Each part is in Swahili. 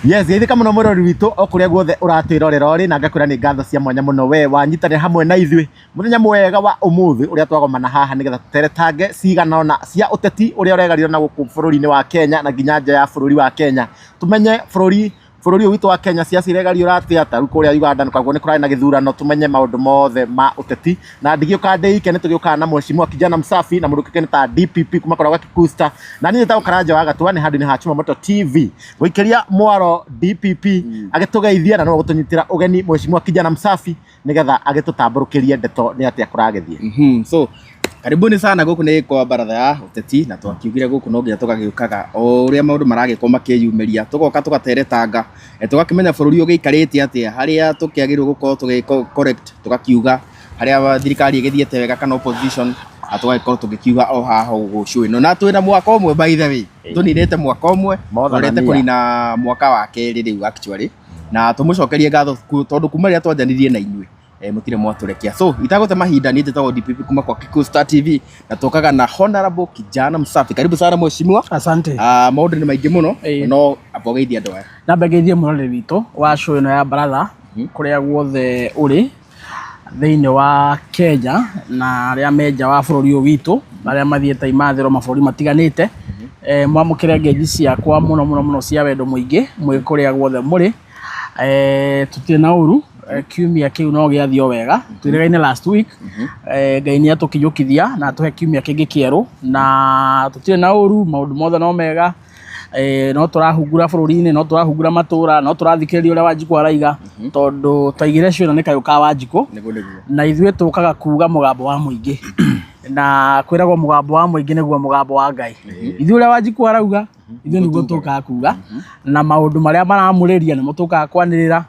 Yes, ithika muno murori witu okuria guothe uratwirorera uri na ngakwira ni ngatho cia mwanya muno we wanyitanira hamwe na ithui muthenya mwega wa umuthi uria twagomana haha nigetha tuteretange ciganona cia uteti uria uregarirwo na guku bururi-ini wa Kenya na nginya nja ya bururi wa Kenya tumenye bururi witu wa Kenya cia ciregario ratia taru kuria Uganda kwaguo ni kurari na githurano tumenye maundu mothe ma uteti na ndigioka ndeike ni tugiuka na Mheshimiwa Kijana Msafi na mundu kene ta DPP kuma koragwa Kikusta na ni ta ukaraja wa gatua ni handu ni ha Chuma Moto TV guikiria mwaro DPP agitugeithia na no gutunyitira ugeni Mheshimiwa Kijana Msafi nigetha agitutamburukirie ndeto ni atia kuragethie so karibuni sana guku ni kwa baratha ya uteti na twakiugire guku no nginya tugagiukaga o uria maundu maragikoma makiyumiria tugoka tugateretanga tugakimenya bururi ugiikarite atia haria tukiagirwo gukorwo tugicorrect tugakiuga haria thirikari igithiete wega kana opposition atugagikorwo tugikiuga o haha ugucui no na twina mwaka umwe by the way tuninite mwaka umwe turete kunina mwaka wa keri riu actually na tumucokerie ngatho tondu kuma ria twanjanirie na inyui mutire mwaturekia so itagote mahinda ni ndetagwo DPP kuma kwa Kikusta TV na tokaga na Honorable Kijana Msafi. Karibu sana mheshimiwa. Asante. Maundu ni maingĩ muno no abogeithia andu aya na mbegeithie murori witu wa show ino ya baratha kuria guothe uri thiini wa Kenya na aria menja wa bururi witu aria mathiete imathiro mabũrũri matiganite mwamukire ngeji ciakwa muno cia wendo muingi mwi kuria guothe muri tutire na uru kiumia kiu no giathio wega twirigaine last week Ngai ni atukiyukithia na tuhe kiumia kingi kieru na tutire na uru maundu mothe no mega no turahungura bururi-ini no turahungura matura no turathikiriria uria Wanjiku araiga tondu taigire cio ni kayuka Wanjiku na ithuĩ tukaga kuga mugambo wa muingi na kwiragwo mugambo wa muingi niguo mugambo wa Ngai ithuĩ uria Wanjiku arauga ithuĩ niguo tukaga kuga na maundu maria maramuriria nimo tukaga kwanirira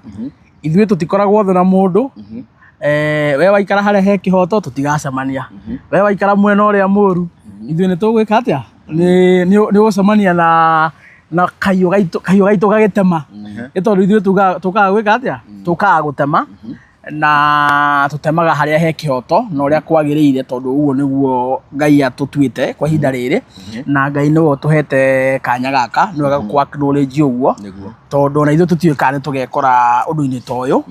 ithuĩ tutikoragwo thona mundu we waikara haria he kihoto tutigacemania we waikara mwena uria muru ithuĩ ni tugwika atia ni ugucemania na kahiũ gaitu gagitema tondu ithuĩ tukaga gwika atia tukaga gutema na tutemaga haria he kihoto na uria kwagiriire tondu uguo niguo Ngai atutuite kwa ihinda riri na Ngai niwe tuhete kanya gaka niwe kwa acknowledge uguo tondu na ithuĩ tutiũkaga ni tugekora undu-ini ta uyu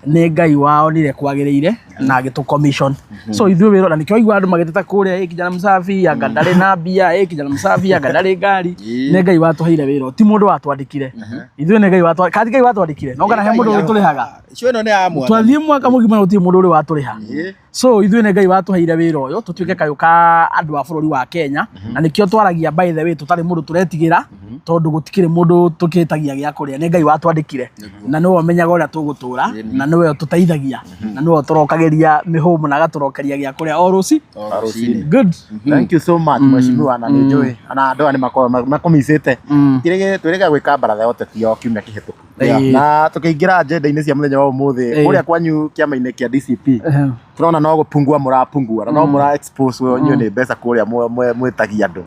ni Ngai waonire kwagiriire na agitu commission so ithuĩ wĩra na nikio igua andu magiteta kuria Kijana Msafi anga ndari na mbia Kijana Msafi anga ndari ngari ni Ngai watuheire wĩra ti mundu watwandikire ithuĩ ni Ngai watwandikire Ngai watwandikire no kana he mundu witurihaga cio ino ni amwe twathie mwaka mugima uti mundu uri waturiha so ithuĩ ni Ngai watuheire wĩra uyu tutuike kayuka andu a bururi wa Kenya na nikio twaragia by the way tutari mundu turetigira tondu gutikire mundu tukitagia gia kuria ni Ngai watwandikire na niwe umenyaga uria tugutura na niwe tuteithagia na niwe turokageria mihumu na gaturokeria gia kuria o ruci good thank you so much mheshimiwa na njui ana andu ani makomisite twirega gwika baratha ya uteti o kiumia kihituku na tukiingira agenda-ini cia muthenya wa umuthi kuria kwanyu kiama-ini kia DCP turona no gupungua murapungua no mura expose we onyu ni mbeca kuria mwitagia andu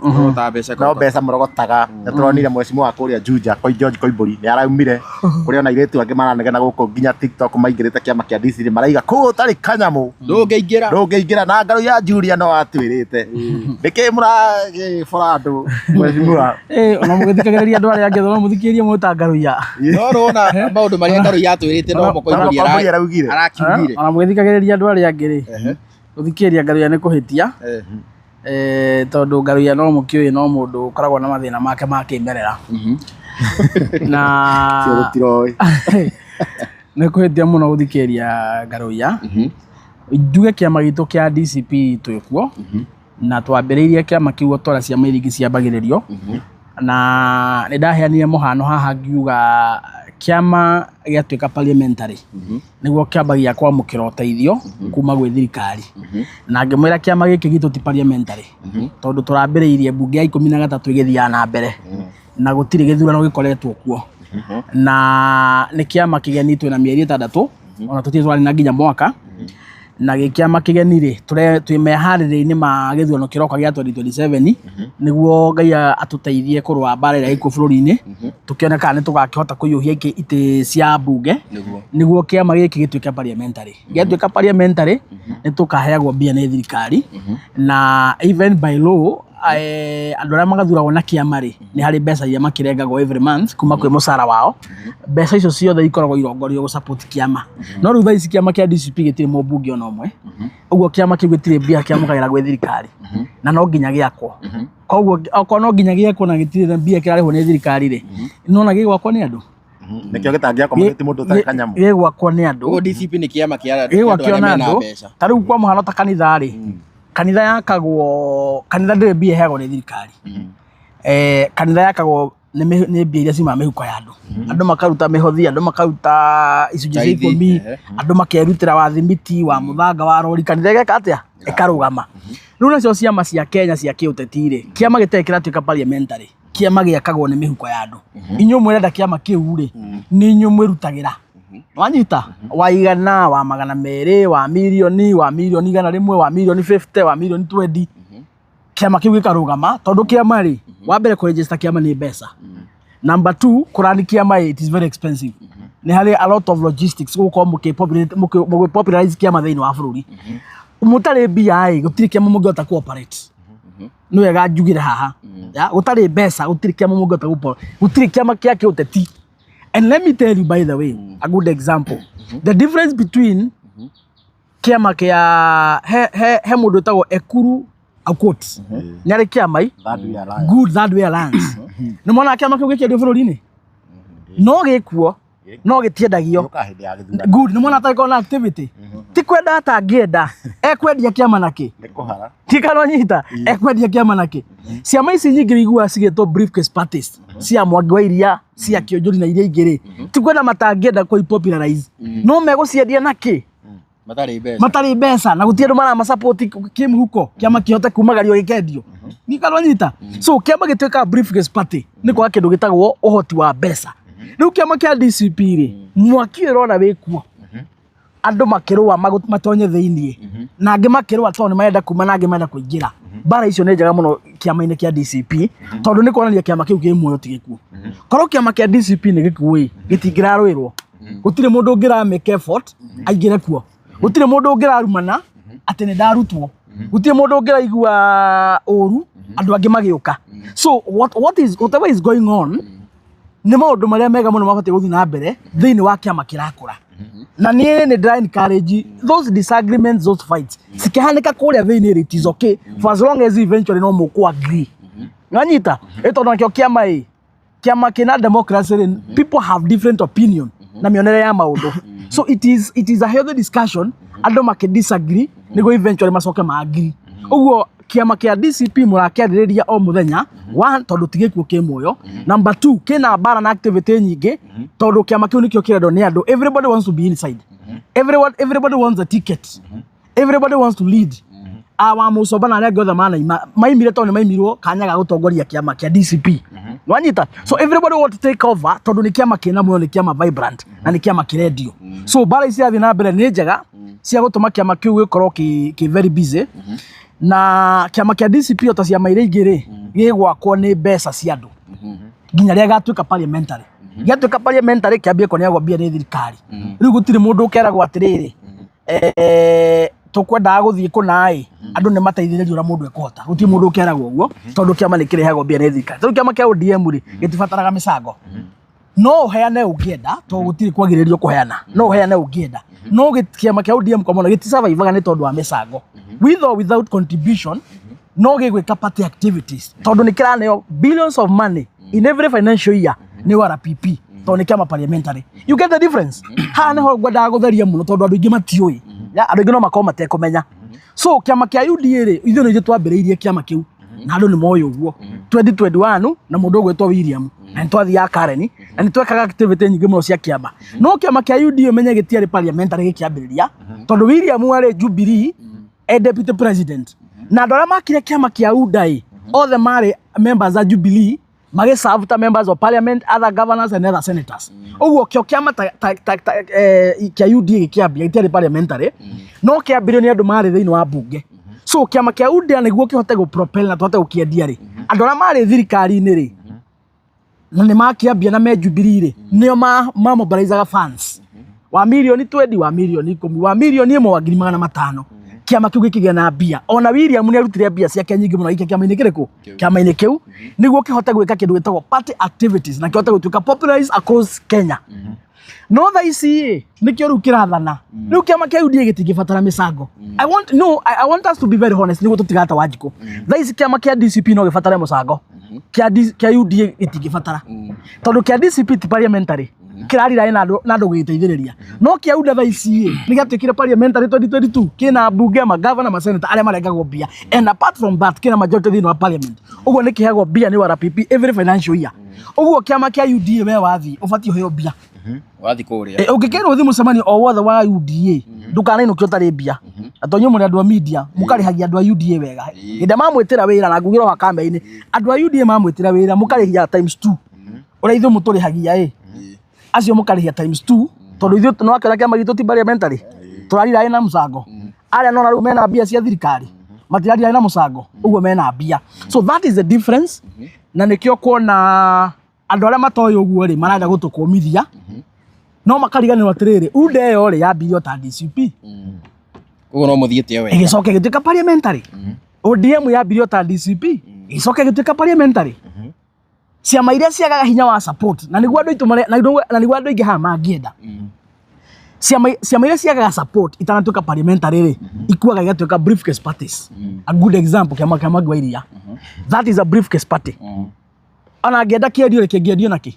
no mbeca murogotaga na turonire mheshimiwa kuria Juja kwa George Koimburi ni araumire kuria ona iretu angi maranegena guku nginya TikTok maingirite kiama kia DCP maraiga ku tari kanyamu ndungiingira na ngaru ya Julia no atwirite ndike muragibora andu mheshimiwa ona mugithikagiriria andu aria angi no muthikirie muta ngaru ya no ona maundu maria ngaru ya twirite no Koimburi arakiugire ona mugithikagiriria andu aria angĩ uthikiria ngaru ya ni kuhitia tondu ngaru ya no mukiui no mundu ukoragwo na mathina make ma kimerera na ni kuhitia muno guthikiria ngaru ya nduge kiama gitu kia DCP twikuo na twambiriirie kiama kiu twara cia mairigi ciambagiririo na ni ndaheanire muhano haha ngiuga kiama giatuika parliamentary niguo kiambagia kwamukira uteithio kuma gwi thirikari na ngimwira kiama giki gitu ti parliamentary tondu turambiriirie bunge ya 13 igithia na mbere na gutiri githurano gikoretwo kuo na ni kiama kigeni twina mieri 6 ona tutitwari na nginya mwaka na gikiama kigeni twi meharĩrĩria-inĩ ma gĩthurano kĩroka gĩa 2027 niguo Ngai atuteithie kũrũa mbara ĩrĩa ĩkuo bũrũri-inĩ tukiona kana nĩ tũgakĩhota kũiyũhia itĩ cia mbunge niguo kĩama gĩkĩ gĩtuĩke parliamentary gĩatuĩka parliamentary nĩ tũkaheagwo mbia nĩ thirikari na even by law andå arä a magathuragwo na kä ama rä nä harä mbeca iria makärengagwo every month kuma kwä må cara wao. Mbeca icio ciothe ikoragwo irongorio gå support kä ama. No rä u thaa ici kä ama kä a DCP gä tirä må mbunge ona å mwe, å guo kä ama kä u gä tirä mbia kä amå kagä ra gwä thirikari na no nginya gä akwo. Koguo okorwo no nginya gä akwo na gä tirä mbia kä rarä hwo nä thirikari rä, nona gä gwakwo nä andå nikio gitangĩakwo magĩti mũndũ ũtarĩ kanyamũ gĩ gwakwo nĩ andũ. Ũguo DCP nĩ kĩama kĩa gĩ gwakio na andũ. Ta rĩu kwa mũhano ta kanitha rĩ, kanitha yakagwo, kanitha ndĩrĩ mbia ĩheagwo nĩ thirikari. Kanitha yakagwo nĩ mbia iria ciumaga mĩhuko ya andũ. Andũ makaruta mĩhothi, andũ makaruta icunjĩ cia ikũmi, andũ makerutĩra wa thimiti, wa mũthanga, wa rori, kanitha ĩgeka atĩa? Ĩkarũgama. Rĩu nacio ciama cia Kenya cia kĩũteti rĩ, kĩama gĩtarĩ kĩratuĩka parliamentary, kĩama gĩakagwo nĩ mĩhuko ya andũ. Inyuĩ mwĩrenda kĩama kĩu rĩ, nĩ inyuĩ mwĩrutagĩra. Wanyita wa igana, wa magana merĩ, wa mirioni, wa mirioni igana rĩmwe, wa mirioni 50, wa mirioni 20, kĩama kĩu gĩkarũgama tondũ kĩama rĩ, wa mbere kũregister kĩama nĩ mbeca. Number 2, kũrani kĩama it is very expensive. Nĩ harĩ a lot of logistics gũkorwo mũgĩpopularize kĩama thĩinĩ wa bũrũri. Mũtarĩ mbia ĩ, gũtirĩ kĩama mũngĩhota ku-operate. Nĩ wega njugire haha. Gũtarĩ mbeca gũtirĩ kĩama mũngĩhota ku-operate. Gũtirĩ kĩama kĩa kĩũteti. And let me tell you by the way, a good example. The difference between kĩama kĩa he mũndũ wĩtagwo Ekuru Aukot. Nĩ arĩ kĩama Good Third Way Alliance. Nĩ mona kĩama kĩu gĩkĩendio bũrũri-inĩ? No gĩkuo, no gĩtiendagio. Good, nĩ mona atarĩ na activity. Ti kwenda atangĩenda, ekwendia kĩama nakĩ? Ti kana nyita, ekwendia kĩama nakĩ? Ciama ici nyingĩ igua cigĩtwo briefcase parties, cia Mwangi wa Iria, cia Kĩonjũri na iria ingĩ rĩ, ti kwenda matangĩenda kũ-popularize. No megũciendia nakĩ? Matarĩ mbeca na gũtirĩ andũ marama-support kĩmũhuko, kĩama kĩhote kumagario gĩkendio. Ni kana nyita. So kĩama gĩtuĩkaga briefcase party nĩ kwa kĩndũ gĩtagwo ũhoti wa mbeca. Rĩu kĩama kĩa DCP rĩ, mwaki ũrona wĩkuo. Andũ makĩrũa matonye thĩiniĩ, na angĩ makĩrũa tondũ nĩ marenda kuma na angĩ marenda kũingĩra. Mbara icio nĩ njega mũno kĩama-inĩ kĩa DCP tondũ nĩ kuonania kĩama kĩu kĩ muoyo ti gĩkuo. Korwo kĩama kĩa DCP nĩ gĩkuũ ĩ, gĩtingĩrarũĩrwo. Gũtirĩ mũndũ ũngĩra-make effort aingĩre kuo. Gũtirĩ mũndũ ũngĩrarumana atĩ nĩ ndarutwo. Gũtirĩ mũndũ ũngĩraigua ũru andũ angĩ magĩũka. So whatever is going on nĩ maũndũ marĩa mega mũno mabatiĩ gũthiĩ na mbere thĩinĩ wa kĩama kĩrakũra. Na niĩ nĩ ndĩra encourage those disagreements, those fights cikĩhanĩka kũrĩa thĩinĩ rĩ, it is okay for as long as eventually no mũkũ agree. Nanyita tondũ nakĩo kĩama ĩ, kĩama kĩna democracy rĩ, people have different opinion na mĩonere ya maũndũ. So it is a healthy discussion, andũ makĩ-disagree nĩguo eventually macoke ma-agree. Ũguo kĩama kĩa DCP mũrakĩarĩrĩria o mũthenya, one tondũ ti gĩkuũ kĩ muoyo, number 2 kĩna mbara na activity nyingĩ tondũ kĩama kĩu nĩkĩo kĩrendwo nĩ andũ. Everybody wants to be inside. Everybody wants a ticket. Everybody wants to lead. Wa mũcoba na arĩa angĩ othe maimire tondũ nĩ maimirwo kanya ga gũtongoria kĩama kĩa DCP. Wanyita? So everybody want to take over tondũ nĩ kĩama kĩna muoyo, nĩ kĩama vibrant na nĩ kĩama kĩrendio. So mbara ici cirathiĩ na mbere nĩ njega cia gũtũma kĩama kĩu gĩkorwo kĩ very busy. Na kĩama kĩa DCP o ta ciama iria ingĩ rĩ, gĩgwakwo nĩ mbeca cia andũ nginya rĩrĩa gatuĩka parliamentary. Gĩatuĩka parliamentary kĩambie kũneagwo mbia nĩ thirikari. Rĩu gũtirĩ mũndũ ũkeragwo atĩrĩrĩ, tũkwendaga gũthiĩ kũna ĩ, andũ nĩ mateithĩrĩrio ũrĩa mũndũ ekũhota. Gũtirĩ mũndũ ũkeragwo ũguo tondũ kĩama nĩ kĩrehagwo mbia nĩ thirikari. Rĩu kĩama kĩa ODM rĩ, gĩtibataraga mĩcango. No ũheane ũngĩenda tondũ gũtirĩ kwagĩrĩrio kũheana. No ũheane ũngĩenda. No kĩama kĩa ODM kwa mũno gĩti-survivaga nĩ tondũ wa mĩcango. With or without contribution, no gĩgwĩka party activities tondũ nĩ kĩraneo billions of money in every financial year nĩ RPP tondũ nĩ kĩama parliamentary. You get the difference? Haha nĩho ngwendaga gũtheria mũno tondũ andũ aingĩ matiũĩ. Andũ aingĩ no makorwo matekũmenya. So kĩama kĩa UDA rĩ, ithuĩ nĩ ithuĩ twambĩrĩirie kĩama kĩu na andũ nĩ moĩ ũguo. 2021 na mũndũ ũgwĩtwo William na nĩ twathiaga Karen na nĩ twekaga activity nyingĩ mũno cia kĩama. No kĩama kĩa UDA menye gĩtiarĩ parliamentary gĩkĩambĩrĩria tondũ William arĩ Jubilee deputy president. Na andũ arĩa makire kĩama kĩa UDA othe marĩ members a Jubilee, magĩ-serve ta members of parliament, other governors and other senators. Ũguo kĩo kĩama kĩa UDA gĩkĩambia gĩtiarĩ parliamentary, no kĩambirio nĩ andũ marĩ thĩinĩ wa mbunge. So kĩama kĩa UDA nĩguo kĩhote gũ-propel na tũhote gũkĩendia rĩ, andũ arĩa marĩ thirikari-inĩ rĩ, na nĩ makĩambia na me Jubilee rĩ, nĩo mobilizaga funds wa mirioni 20, wa mirioni 10, wa mirioni 1 wa ngiri 500. kiama kiu gikigĩa na mbia. Ona William nĩ arutire mbia ciake nyingĩ mũno gĩke kiama-inĩ kĩrĩkũ? Kiama-inĩ kĩu nĩguo kĩhote gwĩka kĩndũ gĩtagwo party activities na kĩhote gũtuĩka popularized across Kenya. No tha ici nĩkĩo rĩu kĩrathana. Rĩu kĩama kĩa UDA gĩtingĩbatara mĩcango. I want us to be very honest nĩguo tũtigata Wanjikũ. Tha ici kĩama kĩa DCP no gĩbatare mũcango. Kĩa UDA gĩtingĩbatara. Tondũ kĩa DCP ti parliamentary. Kĩrarira na andũ gĩteithĩrĩria. No kĩa UDA tha ici nĩ gĩatuĩkire parliamentary 2022 kĩna mbunge ma governor ma senator arĩa marengagwo mbia. And apart from that kĩna majority thĩinĩ wa parliament. Ũguo nĩ kĩheagwo mbia nĩ RPP every financial year. Ũguo kĩama kĩa UDA we wathiĩ ũbatiĩ ũheo mbia. Wathi kuria Ũngĩkĩrwo ũthiĩ mũcemanio o wothe wa UDA ndũkanainũkio ũtarĩ mbia. Atonyo mũrĩ andũ a media mũkarĩhagia andũ a UDA wega. Hĩndĩ mamwĩtĩra wĩra na ngugĩrwo ha kamera-inĩ andũ a UDA mamwĩtĩra wĩra mũkarĩhia times 2. Ũrĩa ithuĩ mũtũrĩhagia acio mũkarĩhia times 2 tondũ ithuĩ no akĩra kĩama gitũ ti parliamentary tũrarira na mũcango. Arĩa no rĩu mena mbia cia thirikari matirarira na mũcango ũguo mena mbia. So that is the difference na nĩkĩo kuona andũ arĩa matoĩ ũguo rĩ marenda gũtũkũmithia no makariganĩrwo atĩrĩrĩ UDA yo rĩ yambirio ta DCP ũguo no mũthiĩte we ĩgĩcoka gĩtuĩka parliamentary. ODM yambirio ta DCP ĩgĩcoka gĩtuĩka parliamentary. Ciama iria ciagaga hinya wa support na nĩguo andũ aitũ na nĩguo andũ aingĩ haha mangĩenda ciama iria ciagaga support itanatuĩka parliamentary rĩ ikuaga igatuĩka briefcase parties. A good example kĩama kĩa Mwangi wa Iria, that is a briefcase party. Ona angĩenda kĩendio rĩ kĩngĩendio nakĩ?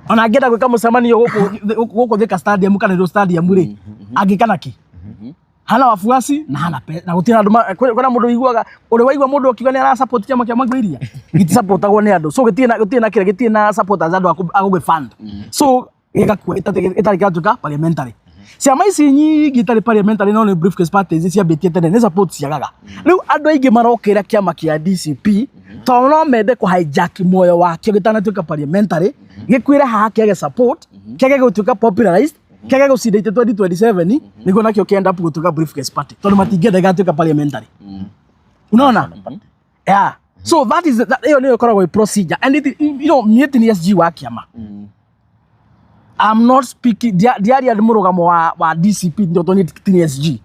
Ona angĩenda gwĩka mũcemanio gũkũ Thika stadium kana Nairobi stadium rĩ angĩka nakĩ? Hana wafuasi na hana na gũtirĩ andũ kwĩna mũndũ wiguaga ũrĩ waigua mũndũ akiuga nĩ ara support kĩama kĩa Mwangi wa Iria gĩti supportagwo nĩ andũ, so gĩtirĩ na supporters andũ agũgĩ fund, so gĩgakua ĩtarĩ kĩatuĩka parliamentary. Ciama ici nyingĩ itarĩ parliamentary no nĩ briefcase parties ciambĩtie tene nĩ support ciagaga. Rĩu andũ aingĩ marokĩra kĩama kĩa DCP tondũ no mende kũ hijack muoyo wakĩo gĩtanatuĩka parliamentary gĩkwĩre haha kĩage support kĩage gũtuĩka popularized kĩage gũcinda 2027 nĩguo nakĩo kĩenda gũtuĩka briefcase party tondũ matingĩenda gĩgatuĩka parliamentary. Unaona? Yeah. So that is hiyo nĩyo ĩkoragwo procedure and it, you know mĩeti nĩ SG wa kĩama. I'm not speaking diaria mũrugamo wa DCP ndio toni SG.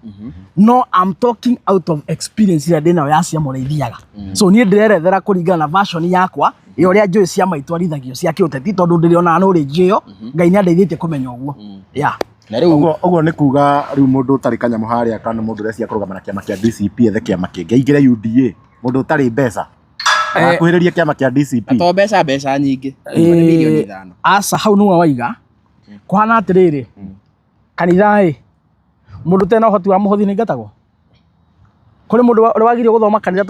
No, I'm talking out of experience ya ndĩna ya ciama ũrĩithiaga. So niĩ ndĩrerethera kũringana na version yakwa ũrĩa njũĩ ciama itwarithagio cia kĩũteti tondũ ndĩrĩona knowledge ĩyo Ngai nĩ andeithĩtie kũmenya ũguo. Yeah. Na rĩu ũguo nĩ kuga rĩu mũndũ ũtarĩ kanyamũ harĩa kana mũndũ ũrĩa cia kũrũgama na kĩama kĩa DCP ethe kĩama kĩngĩ aingĩre UDA mũndũ ũtarĩ mbeca akuhĩrĩria kĩama kĩa DCP to mbeca nyingĩ milioni 5 asa hau nĩwe waiga kũhana atĩrĩrĩ kanitha mũndũ tena ũhoti wa mũhothi nĩ ngatagwo kũrĩ mũndũ ũrĩa wagĩrĩire gũthoma kanitha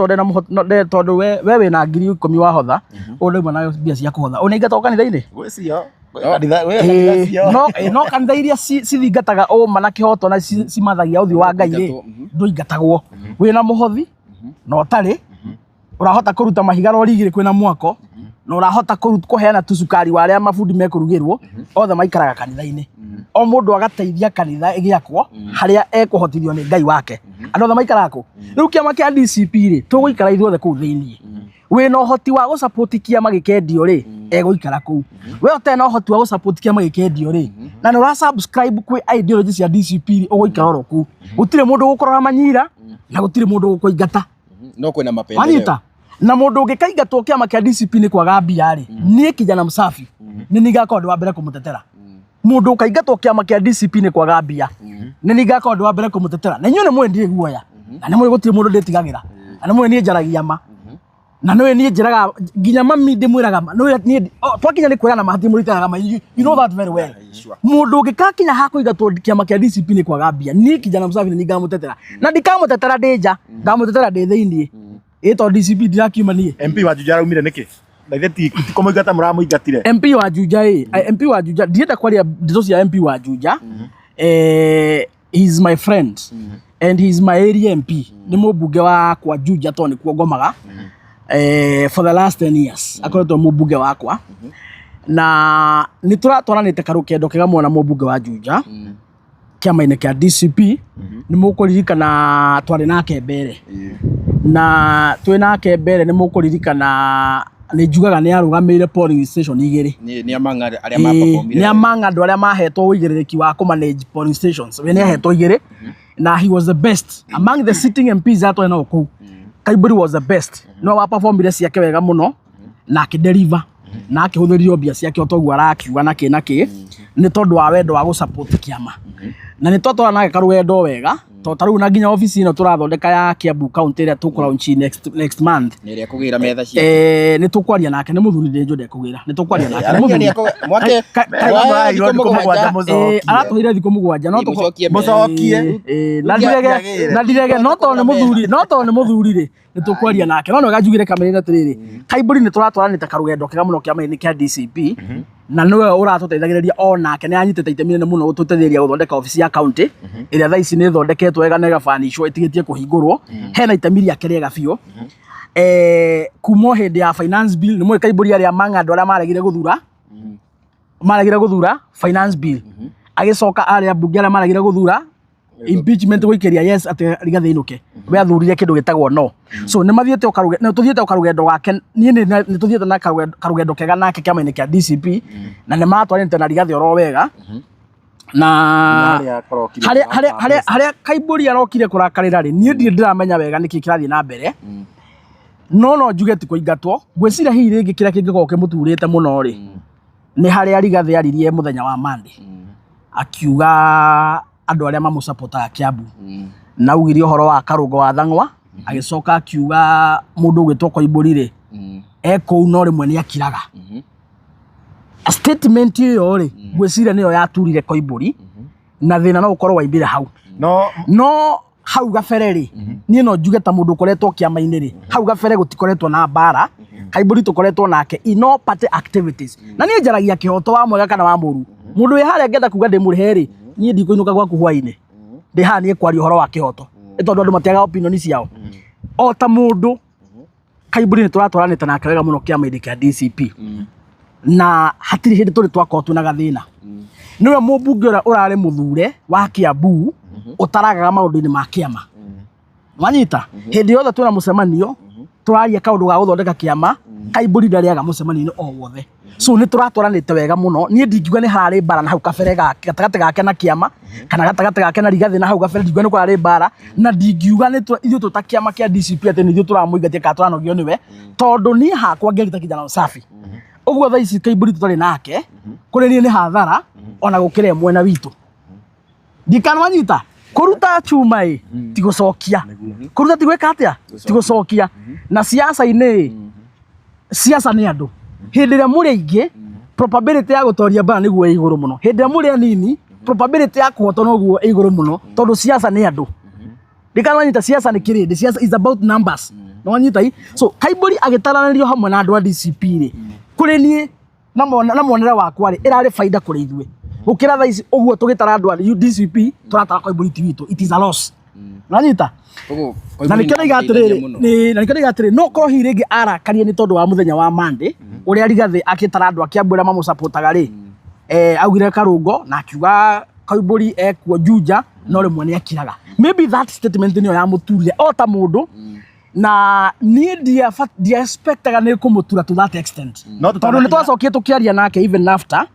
tondũ we wĩna 10,000 wahotha ũrĩmwe na mbia cia kũhotha ũnĩingatwo kanitha-inĩ gwĩcio no kanitha iria cithingataga ũma na kĩhoto na cimathagia ũthiũ wa Ngai rĩ ndũingatagwo wĩna mũhothi na ũtarĩ ũrahota kũruta mahiga rori igĩrĩ kwĩna mwako na ũrahota kũheana tucukari wa arĩa mabundi mekũrugĩrwo othe maikaraga kanitha-inĩ o mũndũ agateithia kanitha ĩgĩakwo harĩa ekũhotithio nĩ Ngai wake andũ othe maikaraga kũ. Rĩu kĩama kĩa DCP rĩ tũgũikara ithuothe kũu thĩinĩ wĩna ũhoti wa gũsupport kĩama gĩkendio rĩ egũikara kũu we ũtena ũhoti wa gũsupport kĩama gĩkendio rĩ na nĩ ũrasubscribe kwĩ ideology cia DCP rĩ ũgũikara oro kũu gũtirĩ mũndũ gũkorora manyira na gũtirĩ mũndũ gũkũingata no kwĩna mapendeleo na mũndũ ũngĩkaingatwo kĩama kĩa DCP nĩ kwaga mbia rĩ niĩ kijana msafi nĩ nigakorwo ndĩ wa mbere kũmũtetera. Mũndũ ũkaingatwo kĩama kĩa DCP nĩ kwaga mbia nĩ nigakorwo ndĩ wa mbere kũmũtetera na inyuĩ nĩ mwĩ ndirĩ guoya na nĩ mwĩ gũtirĩ mũndũ ndĩtigagĩra na nĩ mwĩ niĩ njaragia ma na nĩ niĩ njĩraga nginya mami ndĩmwĩraga niĩ twakinya nĩ kwĩrana mahati mũritanaga ma you know that very well. Mũndũ ũngĩkakinya ha kũingatwo kĩama kĩa DCP nĩ kwaga mbia niĩ kijana msafi nĩ nigamũtetera na ndikamũtetera ndĩ nja ngamũtetera ndĩ thĩinĩ ĩto DCP ndirakiuma niĩ. MP wa Juja araumire nĩkĩ na ithe ti kũmũingata mũramũingatire MP wa Juja MP wa Juja ndienda kwaria ndeto cia MP wa Juja he's my friend and he's my area MP nĩ mũmbunge wa kwa Juja tondũ nĩkuo ngomaga for the last 10 years akoretwo mũmbunge wakwa na nĩ tũratwaranĩte karũkendo kega mũno na mũmbunge wa Juja kĩama-inĩ kĩa DCP nĩ mũkũririkana twarĩ nake mbere na twĩ nake mbere nĩ mũkũririkana nĩ njugaga nĩ arũgamĩrĩire polling station igĩrĩ nĩ amanga arĩa nĩ amanga andũ arĩa mahetwo ũigĩrĩrĩki wa kũmanage polling stations we nĩ ahetwo igĩrĩ na he was the best among the sitting MPs ato na kou. Kaiburi was the best. No wa perform ile ciake wega muno na akideliver na akihuthirio mbia ciake otogu arakiuga naki ni tondu wa wendo wa gusupport kiama na ni toto na karwendo wega to taru na nginya office ino turathondeka ya Kiambu county ria tukulaunch next month ni ria kugira metha cia ni tukwaria nake ni muthuri ndi njode kugira ni tukwaria nake ni muthuri mwake aratuhire thikũ mũgwanja no mucokie na ndirege no to ni muthuri ri ni tukwaria nake no gajugire kamera atiriri Kaiburi ni turatwaranite karugendo kega muno kiama-ini kia DCP na niwe uratuteithagiriria onake ni anyitete itemi nene muno gututeithĩrĩria guthondeka ofisi ya county iria thaa ici ni thondeketwo wega na igabanishwo itigitie kuhingurwo hena itemi riake riega biũ kuma hindi ya finance bill ni mwe Kaiburi aria mang'andu aria maregire guthura finance bill agicoka aria bunge aria maregire guthura impeachment guikiria yes ati Rigathi inuke we athurire kindu gitagwo no so ni mathiete ukarugendo wake ni tuthiete na karugendo kega nake kiama-ini kia DCP na ni matwaranite na Rigathi oro wega na haria Kaiburi arokire kurakarira ri ni ndiramenya wega niki kirathie na mbere no njuge ti kuingatwo gwiciria hihi ringi kira kingikorwo kimuturite muno ri ni haria Rigathi aririe muthenya wa Monday akiuga andu aria mamusapotaga Kiambu na ugire uhoro wa Karungo wa Thang'wa agicoka akiuga mundu ugitwo Kaiburi ri eko no rimwe ni akiraga statement iyo ri gwiciria niyo yaturire Kaiburi na thina no ukorwo waimbire hau no hau gabere ri ni no njuge ta mundu ukoretwo kiama-ini ri hau gabere gutikoretwo na bara Kaiburi tukoretwo nake ino party activities na ni njaragia kihoto wa mwega kana wa muru mundu wi haria ngenda kuga ndi murihe ri ni ndikuinuka gwaku hwaine ndi haha ni kwaria uhoro wa kihoto itondu andu matiaga opinion ciao o ta mundu Kaiburi ni turatwaranite nake wega muno kiama-ini kia DCP na hatiri hindi turi twakorwo twina thina niwe mumbunge uria urari muthure wa Kiambu utaragaga maundu-ini ma kiama wanyita hindi yothe twina mucemanio turaria kaundu ga guthondeka kiama Kaiburi ndariaga mucemanio o wothe so ni turatwaranite wega muno ni ndingiuga ni harari bara na hau kabere gatagati gake na kiama kana gatagati gake na Rigathi na hau kabere ndingiuga ni kwarari bara na ndingiuga ni ithuĩ tuta kiama kia DCP ati ni ithuĩ turamuingatia kana turanogio niwe tondu ni hakwa ngirita kijana Msafi uguo thaa ici Kaiburi tutari nake kuri ni hathara ona gukire mwena witu ndikana wanyita kuruta chuma ti gucokia kuruta ti gweka atia ti gucokia na siasa ni andu hindi ria muri aingi probability ya gutoria bara niguo iguru muno hindi ria muri anini probability ya kuhotwo noguo iguru muno tondu siasa ni andu ndikana wanyita siasa ni kirindi siasa is about numbers no wanyita so Kaiburi agitaranĩrio hamwe na andu a DCP ri kuri ni na monera wakwa ri irari faida kuri ithuĩ gukira thaa ici uguo tugitara andu a DCP turatara Kaiburi ti witu it is a loss nanyita na nikena igatiriri no korwo hihi ringi arakarie ni tondu wa muthenya wa Monday uria Rigathi akitara andu a Kiambu aria mamusapotaga ri augire Karungo na akiuga Kaiburi ekuo Juja no rimwe ni akiraga maybe that statement niyo yamuturire o ta mundu na ni dia expectaga ni kumutura to that extent tondu ni twacokie tukiaria nake even after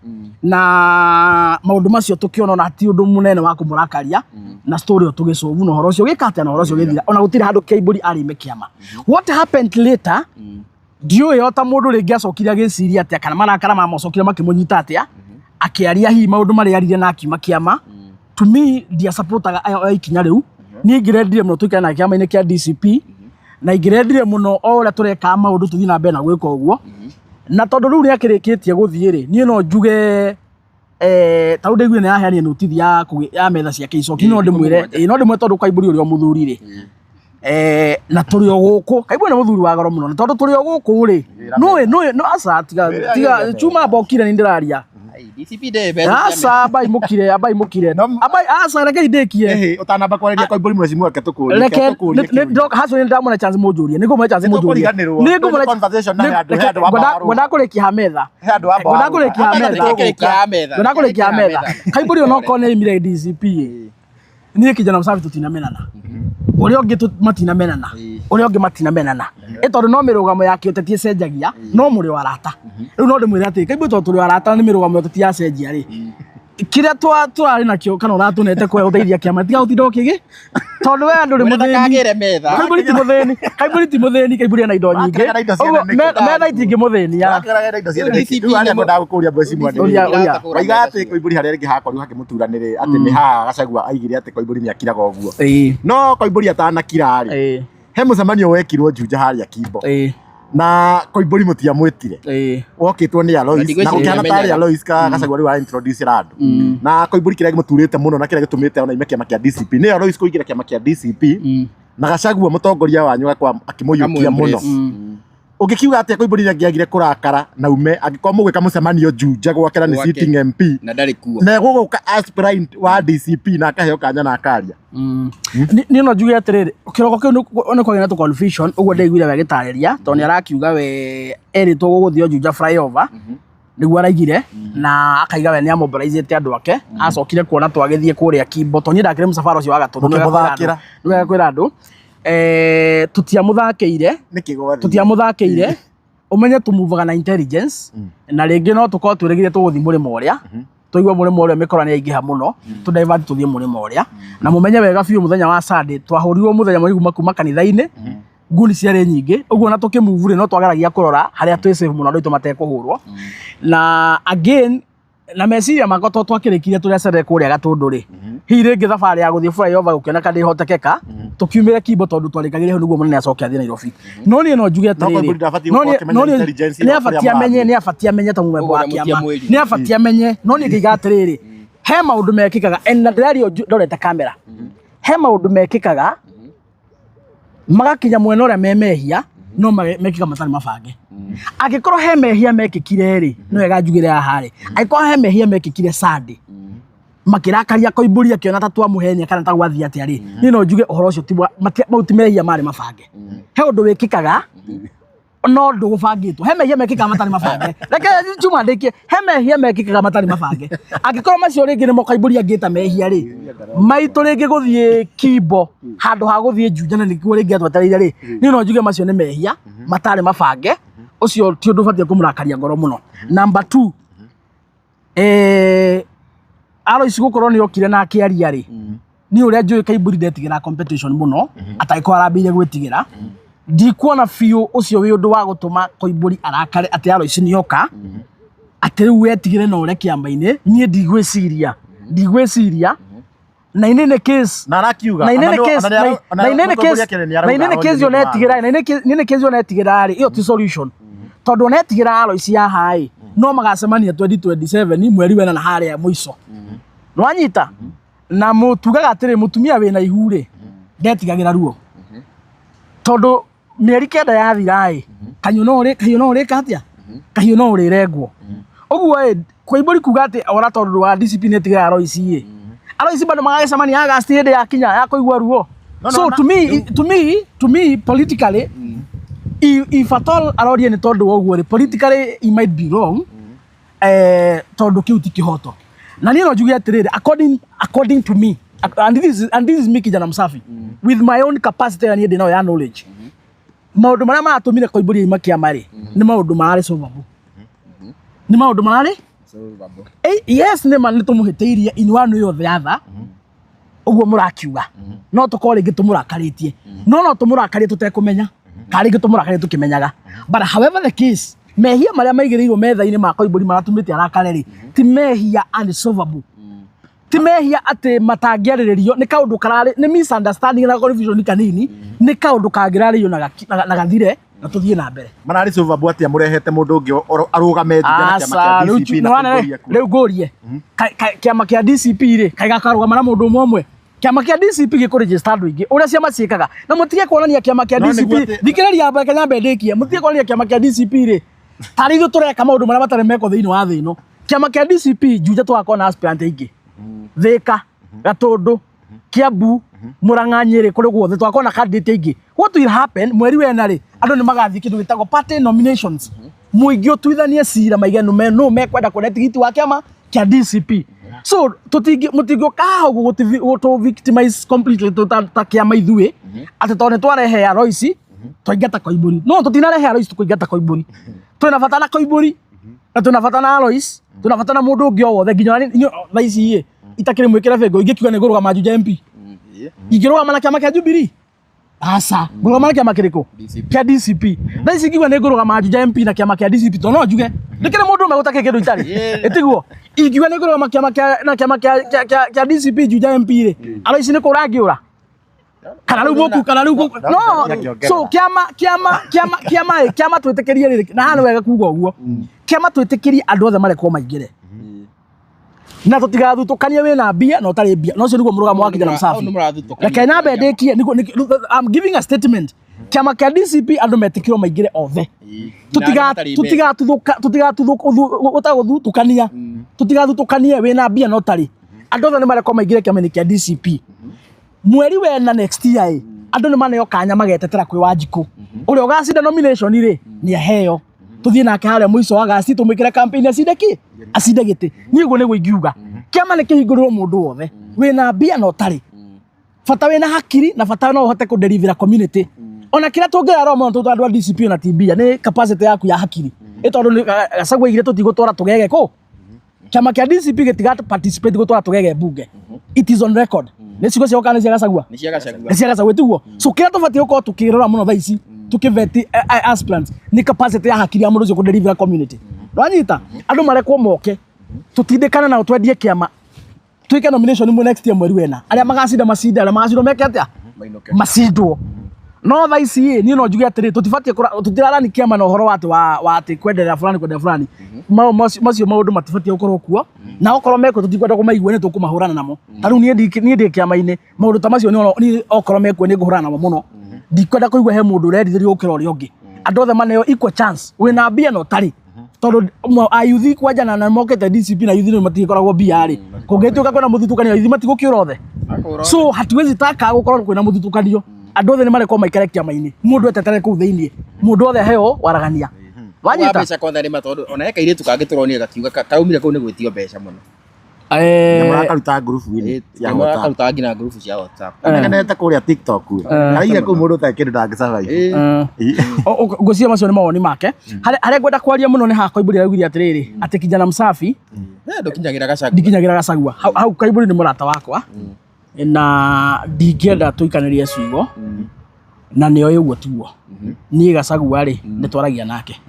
na maundu macio tukiona na ti undu munene wa kumurakaria na story tugicovu no horo cio gikate na horo cio githira ona gutire handu Kaiburi ari mekiama what happened later dio yota mundu ringi acokire agiciria atia kana marakara mamocokire makimunyita atia akiaria hi maundu mari arire na akiuma kiama to me dia supportaga ikinya riu ni ngirendire muno tukana na kiama-ini kia DCP na ingirendire muno o uria tureka maundu tuthi na mbere na gwika uguo na tondu riu ni akirikitie guthie ri ni no njuge taru ndigwe ni aheania notithi ya metha ciake icoki no ndimwire no ndimwe tondu Kaiburi uria muthuri ri na turi o guku Kaiburi ni muthuri wa goro muno na tondu turi o guku ri no asa tiga chuma bokire ni ndiraria DCP de asa abai mukire abai asa reke idekie utanamba kwareria Kaiburi mheshimiwa ke tukuri haso ni ndamona chance mujurie niko mwe chance mujurie niko mwe conversation na handu ngoda kurekia metha Kaiburi ono kone imire DCP ni kijana Msafi tutinamenana uria ungi matinamenana uria ungi matinamenana tondu no mirugamo yake utetie cenjagia no muri warata riu no ndimwire ati Kaiburi tondu turi warata ni mirugamo utetie cenjia ri kiria twari nakio kana uratunete kwe uteithia kiama tiga utinda ukigi tondu we andu ri muthini kagire metha kaiburi ti muthini kaiburi na indo nyingi metha itingi muthini ya ndagukuria mboci mwandi waiga ati Koimburi haria ringi hakorirwo hakimuturanire ati ni haha Gachagua aigire ati Koimburi ni akiraga uguo no Koimburi atanakira ri he mucemanio wekirwo Juja haria Kimbo na Koimburi mutiamwitire wokitwo ni Alois na ukiana tari Alois Gachagua riu introduce randu na Koimburi kiria gimuturite muno na kiria gitumite ona ime kiama kia DCP ni Alois kuigira kiama kia DCP na Gachagua mutongoria wanyu akimuyukia muno ugikiuga ati Koimburi ngiagire kurakara na ume agikorwo mugwika mucemanio Juja gwakira ni sitting MP na ndari kuo na guguka aspirant wa DCP na akaheo kanya na akaria ni no njuge atiriri kiroko kiu ni kwagena to confusion uguo ndaiguire bagitariria to ni arakiuga we eritwo guguthio Juja flyover niguo araigire na akaiga we ni amobilizete andu ake acokire kuona twagithie kuria Kimbo to ni ndakire musafara ucio wa gatuthu niwe kwira andu tutiamuthakiire umenye tumuvaga na intelligence na ringi no tukorwo twirigire tuguthi murimo uria tuigwa murimo uria mikora ni aingiha muno tu divert tuthie murimo uria na mumenye wega biu muthenya wa Sunday twahurirwo muthenya murigu kuma kanitha-ini nguni ciari nyingi uguo na tukimuvure no twageragia kurora haria twi safe muno ndoito matekuhurwo na again na meciria makwa to twakirikiria turia cere kuria Gatundu ri hi ringi thabari ya guthie flyover ukioneka ndi hotekeka tukiumire Kimbo tondu twarikagire ho niguo munene acoke athie Nairobi no ni no njuge atiriri no ni afatia amenye ta mumembo wa kiama ni afatia amenye no ni ngiga atiriri he maundu mekikaga en ndari ndorete kamera he maundu mekikaga magakinya mwena uria memehia no mekika matari mabange agikorwo he mehia mekikire ri no wega njugire haha ri agikorwo he mehia mekikire Sunday makirakaria Koimburi akiona ta twamuhenia kana ta gwathia ati ari ni no njuge uhoro ucio ti mautimehia mari mabange he undu wikikaga no ndu gubangitwo he mehia mekikaga matari mabange reke Juma ndikie he mehia mekikaga matari mabange agikorwo macio ringi ni Koimburi angita mehia ri maitu ringi guthie Kimbo handu ha guthie Juja na nikuo ringi atwetereire ri ni no njuge macio ni mehia matari mabange ucio ti undu batie kumurakaria ngoro muno number 2 Alois gukorwo ni okire na akiaria ri ni uria njui Koimburi ndetigira competition muno ataiko arambire gwitigira ndikuona fiu ucio wi undu wa gutuma Koimburi arakare ati Alois ni oka ati riu wetigire no ure kiamba-ini nie ndigwiciria na inene case na arakiuga na inene case yo netigira ri iyo ti solution tondu netigira Alois ya hai no magacemania 2027 mweri wena na haria muico nwanyita na mutugaga atiri mutumia wina ihure ndetigagira ruo tondu mieri kenda yathira kanyu no ri katia kahiu no ri regwo uguo Koimburi kuga ati ora tondu wa discipline tigira Alois bado magacemania August hinde ya kinya ya kuigwa ruo so to me politically if at all aroria ni tondu wa uguo politically he might be wrong tondu kiu ti kihoto na niyo njugia atiriri according to me and this is me kijana msafi with my own capacity and need ya knowledge maundu maria maratumire Koimburi imakia mari ni maundu marari solvable ni maundu marari solvable yes ni man tumuhiteirie in one way or the other uguo murakiuga no tukore gitumurakarĩtie no tumurakarie tutekumenya kari gitumurakarie tukimenyaga but however the case mehia maria maigirirwo metha-ini ma Koimburi maratumite arakare ri ti mehia unsolvable ti mehia ati matangiarĩrĩrio ni kaundu karari ni misunderstanding na confusion kanini ni kaundu kangiraririo na gathire na tuthie na mbere marari solvable ati amurehete mundu ungi arugame Juja na kiama kia DCP na riu ngurie kiama kia DCP ri kaiga karugama na mundu umwe kiama kia DCP giko register andu ingi uria ciama ciikaga na mutige kuonania kiama kia DCP thikiriria mbere Kenya mbendikie mutige kuonania kiama kia DCP ri tari ithu tureka maundu maria matari meko thiini wa thi ino kiama kia DCP Juja twakona aspirant ingi Thika Gatundu Kiambu Murang'a Nyeri kuri guothe twakona candidate ingi what will happen mweri wena ri andu ni magathi kindu gitagwo party nominations muingi utwithanie cira maiganu no mekwenda kuona tigiti wa kiama kia DCP so mutingi kaha gutu victimize completely ta kiama ithui ati tone twarehe Alois twaingata Koimburi no tutinarehe Alois tukuingata Koimburi twina bata na Koimburi na tunabatana Alois, tunabatana mundu ungi o wothe nginya thaa ici itakiri mwikira bengo ingikiuga ni ngurugama Juja MP ingirugama na kiama kia Jubilee asa ngurugama na kiama kiriko kia DCP thaa ici ngiuga ni ngurugama Juja MP na kiama kia DCP to no njuge ndikire mundu megutake kindu itari etiguo ingiuga ni ngurugama kiama kia DCP Juja MP ri Alois ni kurangiura kana riu boku no so kiama twitikirie riri na hana wega kuga uguo kiama twitikirie andu othe mareko maingire na tutigathutukanie wina mbia na utari mbia no cio niguo murugamo wa Kijana Msafi reke nyambe ndikie I'm giving a statement kiama kia DCP andu metikirwo maingire othe tutigathutukania wina mbia na utari andu othe ni mareko maingire kiama kia DCP mweri wena next year andu ni maneo kanya magetetera kwi Wanjiku uria ugacinda nomination ri ni aheo tuthie nake haria muico wa gasi tumwikire campaign acinde giti ni uguo niguo ingiuga kiama ni kihingurwo mundu wothe wina mbia na utari bata wina hakiri na bata no uhote ku deliver community ona kira tungiraro mo andu a DCP na tibia ni capacity yaku ya hakiri itondu Gachagua igire tutigutwara tugege ku kiama kia DCP gitiga participate gutwara tugege bunge it is on record nicigo cia okana cia Gachagua ni cia Gachagua tiguo so kira tubati uko tukirora muno thaa ici tukiveti aspirants ni capacity ya hakiri ya mundu ucio ku deliver community ranyita andu marekwo moke tutindikana na twendie kiama twike nomination mu next year mweri wena aria magacinda macinda aria magacinda meke atia macindwo no thaa ici ni no njuge atiri tutibatie tutirarani kiama na uhoro wa ati kwenderera fulani macio maundu matibatie gukorwo kuo na okorwo meko tutikwenda kumaigua ni tukumahurana namo taru nie ndi kiama-ini maundu ta macio ni okorwo meko ni nguhurana namo muno ndikwenda kuigua he mundu uredithirio ukira uria ungi andu othe maneo equal chance wina mbia no tari tondu ayuthi kwanja na mokete DCP na yuthi ni matikoragwo mbia ri kungituka kwena muthutukanio yuthi matigukiura othe so hatuwezi taka gukorwo kwina muthutukanio andu othe ni mareko maikare kiama-ini mundu etetere kuu thiini mundu othe heo waragania wanyita mbeca kwa thari matondu ona eka iritu kangi turonire gakiuga kaumire kau ni gwitio mbeca muno murakaruta group-ini cia murakaruta ngina group cia WhatsApp negenete kuria TikTok araire kuu mundu utekindu ndangicabai ngucia macio ni mawoni make haria ngwenda kwaria muno ni ha Kaiburi augire atiriri ati Kijana Msafi ndikinyagira Gachagua hau Kaiburi ni murata wakwa na ndingienda tuikanirie ciugo na nio uguo tiguo nie Gachagua ri ni twaragia nake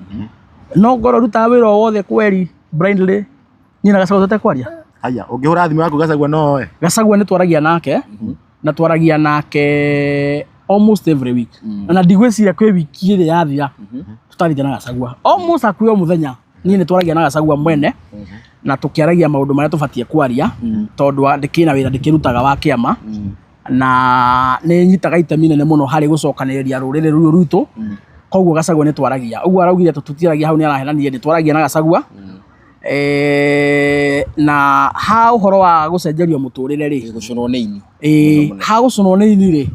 no ngoro ruta wira wothe kweri blindly nie na Gachagua tutekwaria haya ungihura thimu yaku Gachagua no Gachagua ni twaragia nake na twaragia nake almost every week na ndigwiciria kwi wiki iri yathira tutarigia na Gachagua almost akui o muthenya nie ni twaragia na Gachagua mwene na tukiaragia maundu maria tubatie kwaria tondu ndikina wira ndikirutaga wa kiama na ni nyitaga itemi nene muno hari gucokaniriria rurire ruyu rutu koguo Gachagua ni twaragia uguo araugire tutiragia hau ni arahenanirie ni twaragia na Gachagua na ha uhoro wa gucenjerio muturire ri gucunwo ni ha gucunwo ni ini ri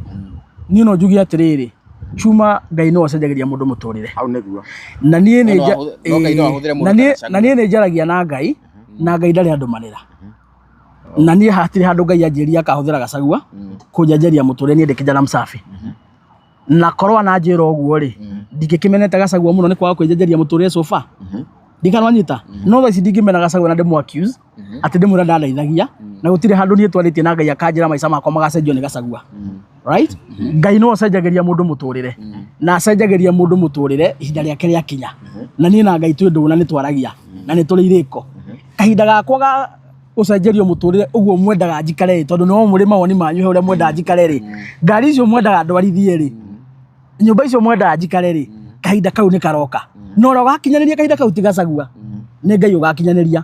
ni no njugi atiriri chuma Ngai no acenjagiria mundu muturire hau niguo na nie ni njaragia na Ngai na Ngai ndari andu manira na nie hatiri handu Ngai anjiria akahuthira Gachagua kunjanjeria muturire ni ndi Kijana Msafi na korwa na njira uguo ri ndingikimenete Gachagua muno ni kwa kwenjanjeria muturire sofa ndikanwanyita no tha ndingimena Gachagua na ndemu accuse ati ndimura ndandaithagia na gutire handu nie twaritie na Ngai akanjira maica makwa magacenjio ni Gachagua right Ngai no acenjagiria mundu muturire na acenjagiria mundu muturire ihinda riake riakinya na nie na Ngai twindu na ni twaragia na ni turi iriko kahinda gakwa ga ucenjerio muturire uguo mwendaga njikare tondu no muri mawoni manyu he uria mwenda njikare ri ngari icio mwendaga ndwarithie ri nyumba icio mwendaga njikare ri kahinda kau ni karoka no ro gakinyaniria kahinda kau ti Gachagua ni Ngai ugakinyaniria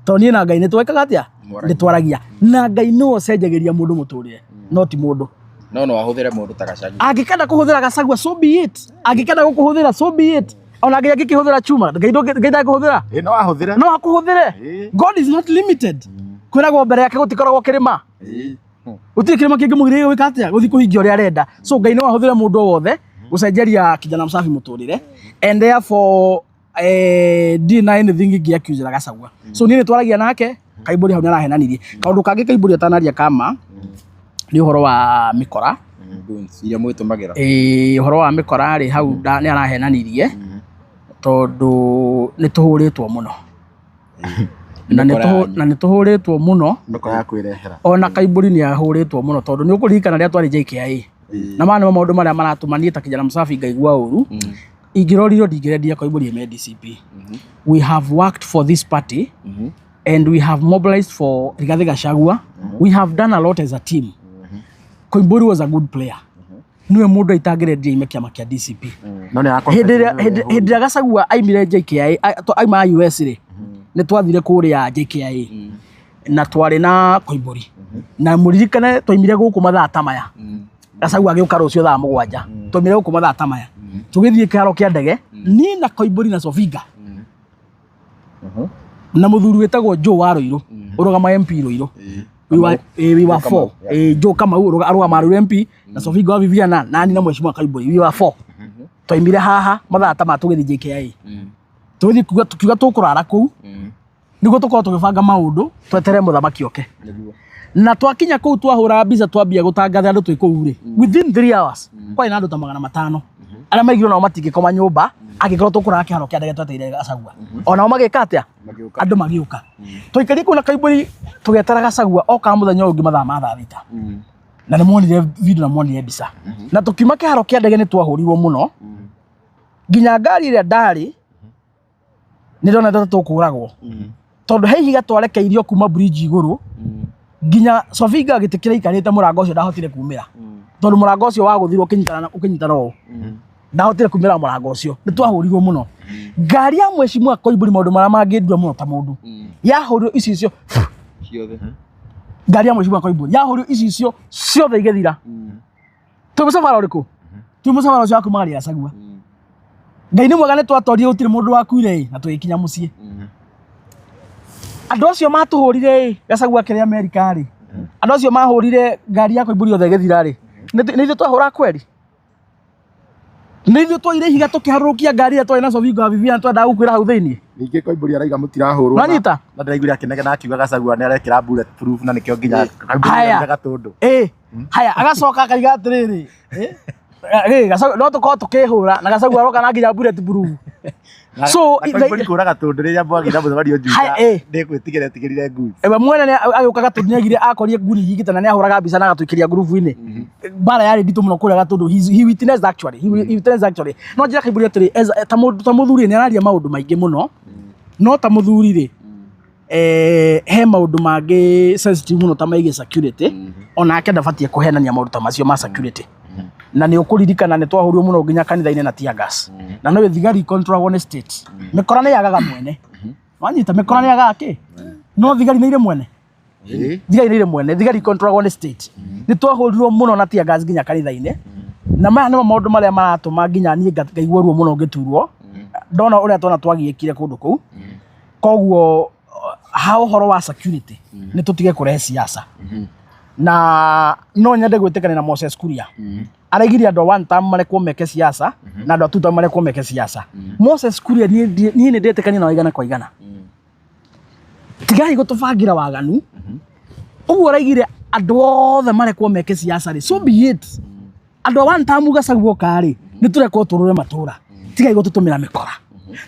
to nie na Ngai ni twekaga atia ni twaragia na Ngai no acenjagiria mundu muturire no ti mundu no ahuthire mundu ta Gachagua angikenda kuhuthira Gachagua so be it angikenda gukuhuthira so be it ona Ngai angikihũthĩra chuma Ngai ndangĩhũthĩra no ahũthĩre no akũhũthĩre God is not limited kwĩragwo mbere yake gũtikoragwo kĩrĩma gũtirĩ kĩrĩma kĩngĩmũgirĩrĩria gwĩka atĩa gũthiĩ kũhingia ũrĩa arenda so Ngai no ahũthĩre mũndũ o wothe gũcenjeria Kijana Msafi mũtũrĩre and therefore ndirĩ na anything ingĩaccuse Gachagua so niĩ nĩ twaragia nake Kaiburi hau nĩ arahenanirie kaũndũ kangĩ Kaiburi atanaria kama nĩ ũhoro wa mĩkora iria mwĩtũmagĩra ũhoro wa mĩkora rĩ hau nĩ arahenanirie tondu ni tuhuritwo muno na ni tuhuritwo muno ndoko ya kwirehera ona Kaimburi ni ahuritwo muno tondu ni ukuririkana ria twari JKIA na mana maundu maria maratumania ta kijana Musafi ngaigua uru ingiroririo ndingirendia Kaimburi MDCP. We have worked for this party and we have mobilized for Rigathi Gachagua. We have done a lot as a team. Kaimburi was a good player. Niwe mundu aitangirendia ime kiama kia DCP. Hindi ya Gachagua aimire JKIA aima US ri ni twathire kuria JKIA na twari na Kaimburi na muririkane twaimire guku mathaa ta maya Gachagua agiuka rucio thaa 7 twaimire guku mathaa ta maya tugithie kiharo kia ndege ni na Kaimburi na Sofinga na muthuri wetagwo Joe wa Ruiru urugama MP Ruiru we were 4 Joe Kamau arugama Ruiru MP na Sofinga wa Viviana nani na mheshimiwa Kaimburi we were 4 twaimire haha mathaa ta ma tugithi JKIA tugithi tukiuga tukurara kuu niguo tukorwo tugibanga maundu twetere muthamaki oke na twakinya kuu twahura mbica twambia gutangatha andu twikuu ri within 3 hours kwai na andu ta 500 aria maigirwo nao matingikoma nyumba agikorwo tukurara kiharo kia ndege tweteire Gachagua onao magika atia andu magiuka twaikarie kuna Kaimburi tugetera Gachagua oka muthenya ungi mathaa ma thaa 6 na nimonire video na monire mbica na tukiuma kiharo kia ndege ni twahurirwo muno nginya ngari iria ndari nirona tata tukuragwo tondu he ihiga twarekeirio kuma bridge iguru nginya Sofinga agitikira ikarite murango ucio ndahotire kumira tondu murango ucio wa guthirwo ukinyitana o ndahotire kumira murango ucio ni twahurirwo muno ngari ya mheshimiwa Kaimburi maundu maria mangindua muno ta mundu yahurirwo icio ciothe ngari ya mheshimiwa Kaimburi yahurirwo icio ciothe igethira tumusafara uriku tumusafara ucio akumari Gachagua Ngai ni mwega ni twatorie gutire mundu wakuire na tugikinya mucii andu acio matuhurire Gachagua kiri America ri andu acio mahurire ngari ya Kaimburi yothe gethira ri ni ithu twahura kweri ni ithu twaire higa tukiharurukia ngari ya twari na Sofinga Vivian twenda gukwira hau thiini ningi Kaimburi araiga mutirahurwo nanyita na ndiraigire akinege na akiuga Gachagua ni arekira bullet proof na nikio nginya Kaimburi gatundu haya agacoka akaiga atiriri Gachagua no tukorwo tukihura na Gachagua aroka na nginya bullet proof so Kaimburi kuraga tundu riria bwagira muthari onjuga ndikwitigire tigirire ngui ewe mwene agiuka gatundu niagire akorie nguni higitana ni ahuraga mbica na gatwikiria group-ini bara yari nditu muno kuria gatundu he witnessed actually no njira Kaimburi atiri ta muthuri ni araria maundu maingi muno no ta muthuri ri he maundu mangi sensitive muno ta maige security ona ake ndabatie kuhenania maundu ta macio ma security na ni ukuririkana ni twahurio muno nginya kanitha-ini na tear gas na no thigari control on state mikora ni yagaga mwene wanyita mikora ni yagaga ki no thigari ni ire mwene thigari ni ire mwene thigari control on state ni twahurirwo muno na tear gas nginya kanitha-ini na maya ni maundu maria maratuma nginya ni ngaigua ruo muno ngiturwo ndona uria twana twagiikire kundu kuu koguo ha uhoro wa security ni tutige kurehe siasa na no nyende gwitikana na Moses Kuria araigire andu one time marekwo meke siasa na andu two time marekwo meke siasa Moses Kuria ni ndetikania na waigana kwa igana tigai gutubangira waganu uguo araigire andu othe marekwo meke siasa ri so be it andu one time Gachagua kari ni turekwo turure matura tigai gututumira mikora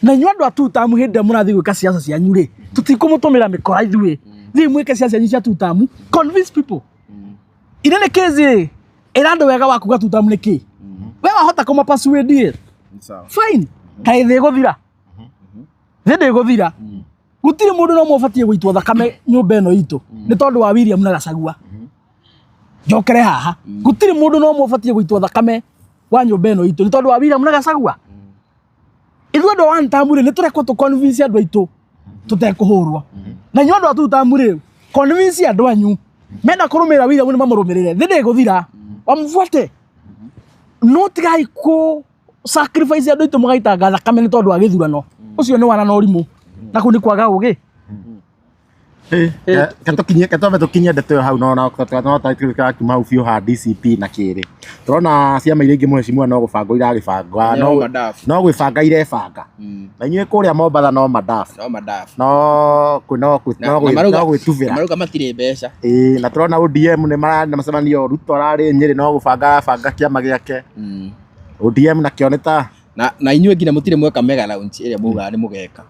na nyu andu two time hinde murathi gwika siasa cianyu ri tutikumutumira mikora ithui thi mwike siasa cianyu cia two time convince people inene kezi erando wega waku gatuta mniki we wahota kuma persuade fine kai the guthira thinde guthira gutire mundu no mubatie gwitwo thakame nyumba eno itu ni tondu wa William na Gachagua jokere haha gutire mundu no mubatie gwitwo thakame wa nyumba eno itu ni tondu wa William na Gachagua ithu andu one time ni turekwo tu convince andu aitu tutekuhurwo na nyu andu atuta muri convince andu anyu mena kurumira William ni mamurumirire thinde guthira wamfuate no tigai ko sacrifice andu itu mugaitanga thakame ni tondu wa githurano ucio ni wana no rimu na kuni kwaga ugi tukinyie ndeto hau no ta kuma hau biu ha DCP na kiri turona ciama iria ingi mheshimiwa no gubangwo iragibangwa no gwibanga irebanga na inyuĩ kuria Mombatha no madafu no gwĩtubĩra maruga matirĩ mbeca na turona ODM nĩ macemanio Ruto ararĩ Nyĩrĩ no gũbanga kĩama gĩake ODM nakĩo nĩ ta na inyuĩ nginya mũtirĩ mweka mega launch ĩrĩa mugaga nĩ mũgeka.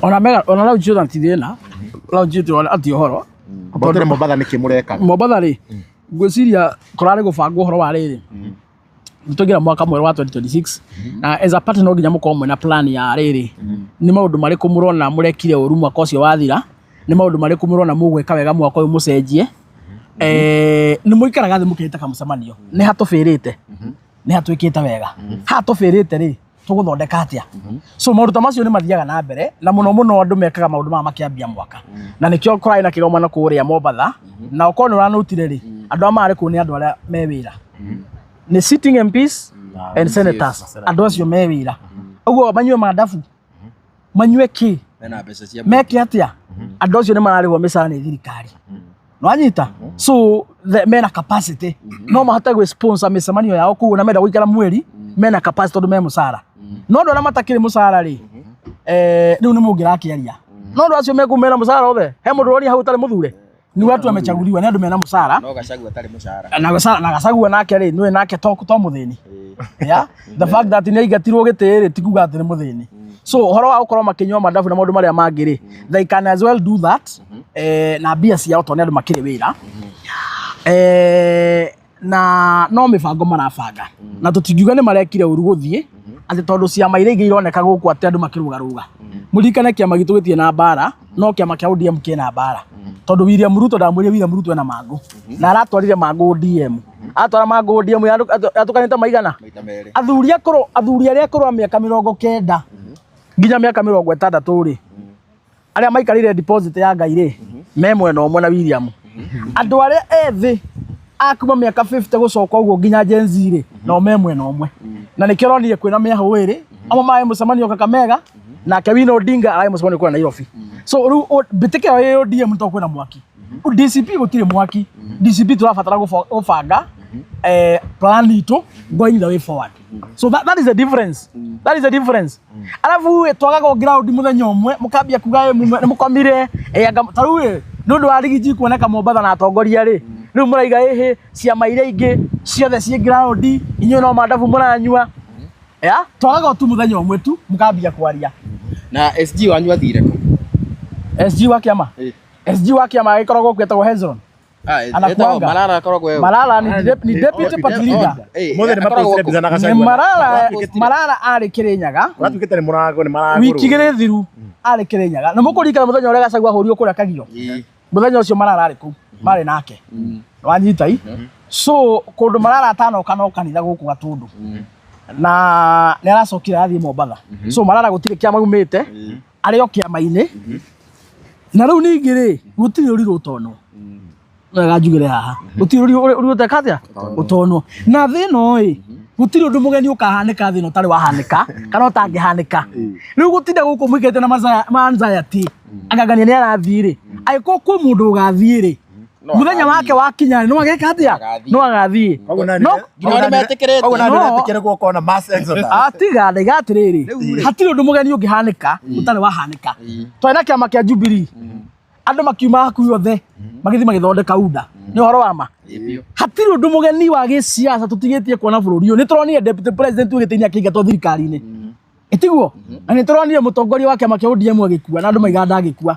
Ona launch yo nti thĩna launch yo ati ũhoro Mbotore Mombatha nĩ kĩmũreka Mombatha rĩ ngwĩciria kũrarĩ gũbangwo ũhoro wa rĩrĩ tũgira mwaka mwerũ wa 2026 na as a partner no nginya mũkorwo mwĩna plan ya rĩrĩ nĩ maũndũ marĩkũ mũrona mũrekire ũru mwaka ũcio wathira nĩ maũndũ marĩkũ mũrona mũgwĩka wega mwaka ũyũ mũcenjie nĩ mũikaraga thĩ mũkĩrĩte kamũcemanio nĩ hatũbĩrĩte nĩ hatwĩkĩte wega hatũbĩrĩte rĩ tũgũthondeka atĩa so maũndũ ta macio nĩ mathiaga na mbere na mũno andũ mekaga maũndũ maya makĩambia mwaka na nĩkĩo kũrarĩ na kĩgomano kũrĩa Mombatha na ũkorwo nĩ ũranotire rĩ andũ aya marĩ kũu nĩ andũ arĩa me wĩra nĩ sitting MPs and senators andũ acio me wĩra ũguo manyue mandabu manyue kĩ meke atĩa andũ acio nĩ mararĩhwo mĩcara nĩ thirikari nwanyita so mena capacity no mahote gwĩ sponsor mĩcemanio yao kũu na menda gũikara mweri mena capacity tondũ me mũcara no andũ arĩa matakĩrĩ mũcara rĩ rĩu nĩ mũngĩrakĩaria no andũ acio mekumera mũcara othe he mũndũ ũronia hau ũtarĩ mũthure ni watu wamechaguliwa ni andũ mena mũcara no Gachagua atarĩ mũcara na Gachagua nake rĩ nĩ nake to mũthĩni yeah the fact that nĩ aigatirwo gĩtĩ rĩ tikuga atĩ nĩ mũthĩni so ũhoro wa gũkorwo makĩnyua mandabu na maũndũ marĩa mangĩ rĩ they can as well do that na mbia ciao to nĩ andũ makĩrĩ wĩra na no mĩbango marabanga na tũtingiuga nĩ marekire ũru gũthiĩ atĩ tondũ ciama iria ingĩ ironeka gũkũ atĩ andũ makĩrũgarũga mũrikane kĩama gitũ gĩtiĩ na mbara no kĩama kĩa ODM kĩna mbara tondũ William Ruto ndamwĩrire William Ruto ena Mangũ na aratwarire Mangũ ODM atwara Mangũ ODM yatukanĩte maigana athuri arĩa akũrũ a mĩaka 90 nginya mĩaka 60 rĩ arĩa maikarire deposit ya Ngai rĩ me mwena ũmwe na William andũ arĩa ethĩ akuma mĩaka 50 gũcoka ũguo nginya Gen Z rĩ no me mwena ũmwe na nĩkĩo ronire kwĩna mĩahũ ĩrĩ amwe maĩ mũcemanio Kakamega nake Wino Odinga aĩ mũcemanio kũrĩa Nairobi so rĩu mbĩtĩka ĩyo ODM to kwĩna mwaki DCP gũtirĩ mwaki DCP tũrabatara gũbanga plan itũ going the way forward so that is the difference alafu twagaga ground mũthenya ũmwe mũkambia kuga nĩ mũkomire tarĩu nĩ ũndũ wa rigiji kuoneka Mombatha na atongoria rĩ rĩu mũraiga ĩhĩ ciama iria ingĩ ciothe ciĩ ground inyuĩ no mandabu mũranyua twagaga tu mũthenya ũmwe tu mũkambia kwaria na SG wanyu athire kũ SG wa kĩama SG wa kĩama gĩkoragwo kwĩtagwo Hezron anakuanga Malala akoragwo Malala ni deputy party leader mothe nĩ mapost na Gachagua Malala arĩ Kĩrĩnyaga ũratugĩte nĩ mũrago nĩ maragũrwo wiki igĩrĩ thiru arĩ Kĩrĩnyaga na mũkũririkana mũthenya ũrĩa Gachagua ahũrirwo kũrĩa Kagio mũthenya ũcio Malala arĩ kũu marĩ nake wanyita so kũndũ Malala atanoka no kanitha gũkũ Gatũndũ na nĩ aracokire athiĩ Mombatha so Malala gũtirĩ kĩama umĩte arĩ o kĩama-inĩ na rĩu ningĩ rĩ gũtirĩ ũrirũ ũtonwo wega njugĩre haha gũtirĩ ũrirũ ũteka atĩa ũtonwo na thĩno ĩ gũtirĩ ũndũ mũgeni ũkahanĩka thĩno ũtarĩ wahanĩka kana ũtangĩhanĩka rĩu gũtinda gũkũ mũikĩte na anxiety agagania nĩ arathiĩ rĩ angĩkorwo kwĩ mũndũ ũgathiĩ rĩ muthenya wake wakinya no ageka atia no agathiĩ no nĩmetĩkĩre gũkorwo na mass exodus atiga ndaigatirĩrĩ hatirĩ ũndũ mũgeni ũngĩhanĩka ũtarĩ wahanĩka twena kĩama kĩa Jubilee andũ makiuma hakuhĩ othe magĩthiĩ magĩthondeka UDA nĩ ũhoro wa ma hatirĩ ũndũ mũgeni wa gĩciaca tũtigĩtie kuona bũrũri ũyũ nĩ tũronire deputy president ũgĩtĩnia akĩingatwo thirikari-inĩ ĩtiguo na nĩ tũronire mũtongoria wa kĩama kĩa ODM agĩkua na andũ maiga ndagĩkua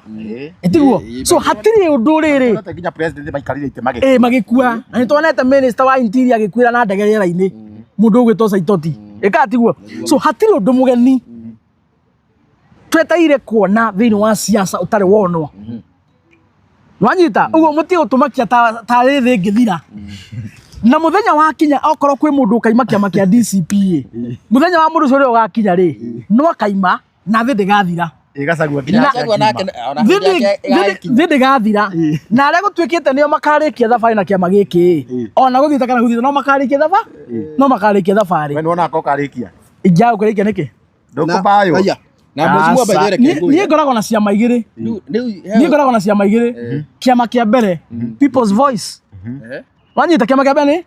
ĩtiguo so hatirĩ ũndũ rĩrĩ nginya president maikarire itĩ magĩkua na nĩ tuonete minister wa interior agĩkuĩra na ndege rĩera-inĩ mũndũ ũgwĩtwo Saitoti ĩgatiguo so hatirĩ ũndũ mũgeni tweteire kuona thĩinĩ wa siasa ũtarĩ wonwo wanyita ũguo mũtiĩ ũtũmakia ta rĩthĩ ngĩthira na mũthenya wakinya okorwo kwĩ mũndũ ũkaima kĩama kĩa DCP mũthenya wa mũndũ ũcio ũgakinya rĩ no akaima na thĩ ndĩgathira Gachagua thĩ ndĩgathira na arĩa gũtuĩkĩte nĩo makarĩkia thabarĩ na kĩama gĩkĩ ona gũthiĩte kana gũthiĩte no makarĩkia thabarĩ we nĩwona akokarĩkia ingĩaga gũkũrĩkia nĩkĩ ndũkũbayũ na mwecimu wa baithore niĩ ngoragwo na ciama igĩrĩ kĩama kĩa mbere People's Voice wanyita kĩama kĩa mbere nĩ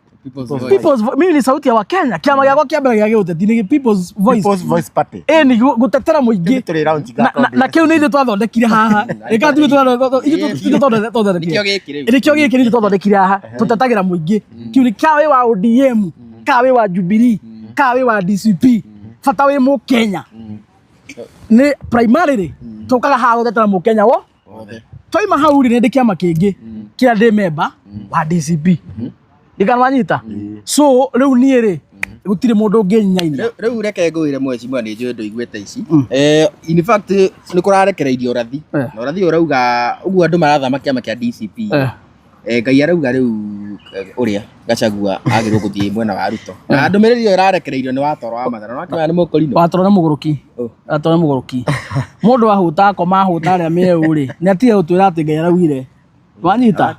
People's Voice mimi ni sauti ya Wakenya kĩama gĩakwa kĩa mbere gĩa gĩũteti nĩ People's Voice Party ni gũtetera mũingĩ na kĩu nĩ ithuĩ twathondekire haha ĩka tu nĩkĩo gĩkĩ nĩ twathondekire haha tũtetagĩra mũingĩ kĩu nĩ kawe wa ODM kawe wa Jubilee kawe wa DCP bata wi mu Kenya ni primarily tukaga ha guteta mu Kenya wo toima hau ri ndi kiama kingi kia ndi member wa DCP ndikanwanyita so riu nie ri gutire mundu unginyaina riu reke ngwire mwecimu ni njui nduiguite ici in fact ni kurarekereirio rathi na rathi urauga uguo andu marathama kiama kia DCP Ngai arauga riu uria Gachagua agirwo guthie mwena wa Ruto na ndumiriri iyo irarekereirio ni watoro wa mathara na ni mukorino watoro na muguruki watoro na muguruki mundu ahuta akoma ahuta aria meu ri ni atige gutwira ati Ngai araugire wanyita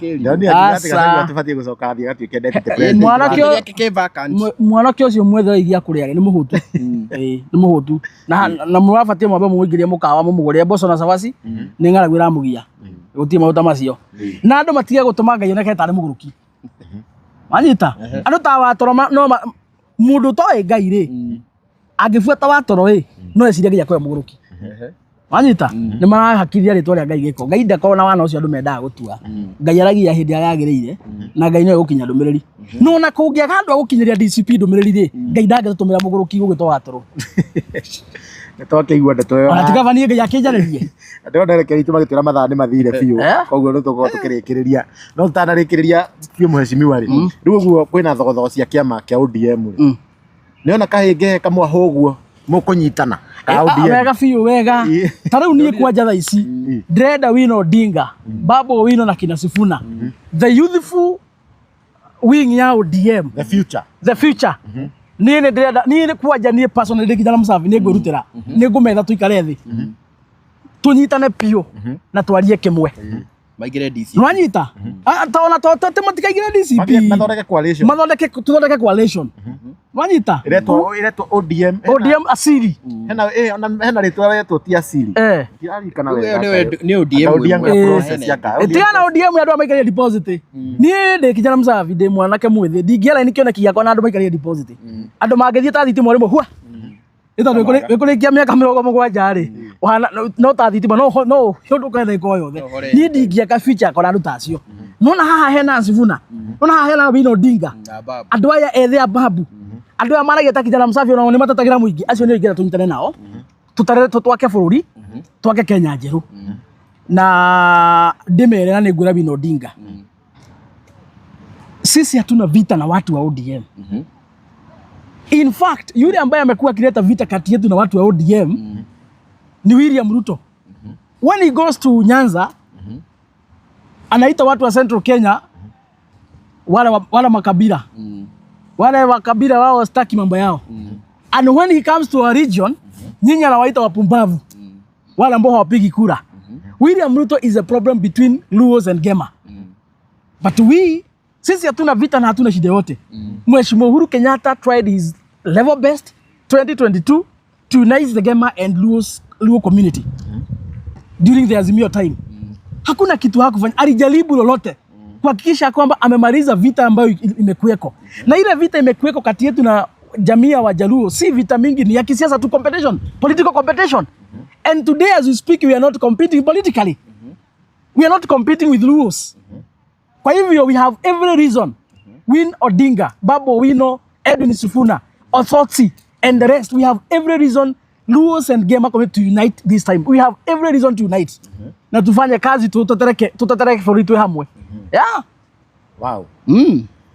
tubatie gucoka thie gatuike deputy mwanake ucio mwethe igia kuriage ni muhutu ni muhutu na mwabatie mwambe muingirie mukawa mumugurie mboco na cabaci ni ng'aragu iramugia gutie mauta macio na andu matige gutuma Ngai oneke tari muguruki wanyita andu ta watoro no mundu toe Ngai ri angibuata watoro ri no eciria nginya kwa muguruki wanyita ni marahakiria ritwa ria Ngai giko Ngai ndakona wana ucio andu mendaga gutua Ngai aragia hindi ya yagirire na Ngai no gukinya ndumiriri no na kungia gandu agukinyiria DCP ndumiriri ri Ngai ndangetumira muguruki gugitwa watoro netoke igua ndeto yo ona tigavanie Ngai akinjaririe ndio nderekeri tumagitira mathaa ni mathire biu koguo no tuko tukirikiriria no tutanarikiriria biu muheshimiwa ri riu guo kwina thogothogo cia kiama kia ODM ri niona kahinge kamwa hoguo mukunyitana wega biu wega tariu nie kwanja thaa ici ndrenda Wino Odinga Babu Wino na kina Sifuna the youthful wing ya ODM the future nie ndrenda nie kwanja nie personally kijana Musavi nie ngurutira nie ngumetha tuikare thi tunyitane piu na twarie kimwe maigire DC nwanyita taona tote matikaigire DCP mathondeke coalition nwanyita iretwo ODM asiri hena ritwa retwo ti asiri kirarikana wewe ni ODM process yaka etiana ODM andu amaikaria deposit nie ndi kijana Musavi ndi mwanake mwithi ndingiela ni kioneki yakwa na andu maikaria deposit andu mangithie ta thitima rimwe hua ita wikurikia miaka 70 ri no ta thitima no hindu kwetha iko yothe ni ndingia ka feature kona andu tacio nona haha hena Sifuna nona haha hena Wino Odinga andu aya ethe ababu andu aya maragia ta kijana Musavi ona ni matatagira muingi acio ni ingira tunyitane nao tutwake bururi twake Kenya njeru na ndimere na ningwira Wino Odinga sisi hatuna vita na watu wa ODM in fact yule ambaye amekuwa akileta vita kati yetu na watu wa ODM ni William Ruto when he goes to Nyanza anaita watu wa Central Kenya wala makabila wale wakabila wao staki mambo yao and when he comes to a region nyinyi anawaita wapumbavu wale ambao hawapigi kura William Ruto is a problem between Luos and Gema but sisi hatuna vita na hatuna shida yote Mheshimiwa Uhuru Kenyatta tried his level best 2022 to unite the Gema and Luo community during the Azimio time hakuna kitu hakufanya alijaribu lolote kuhakikisha kwamba amemaliza vita ambayo imekuweko na ile vita imekuweko kati yetu na jamii ya Wajaluo si vita mingi ni ya kisiasa tu competition political competition and today as we speak we are not competing politically we are not competing with Luos kwa hivyo we have every reason Win Odinga Babu Wino Edwin Sifuna Othotsi and the rest we have every reason Luos and Gema community to unite this time we have every reason to unite na tufanye kazi tutatereke forito hamwe yeah wow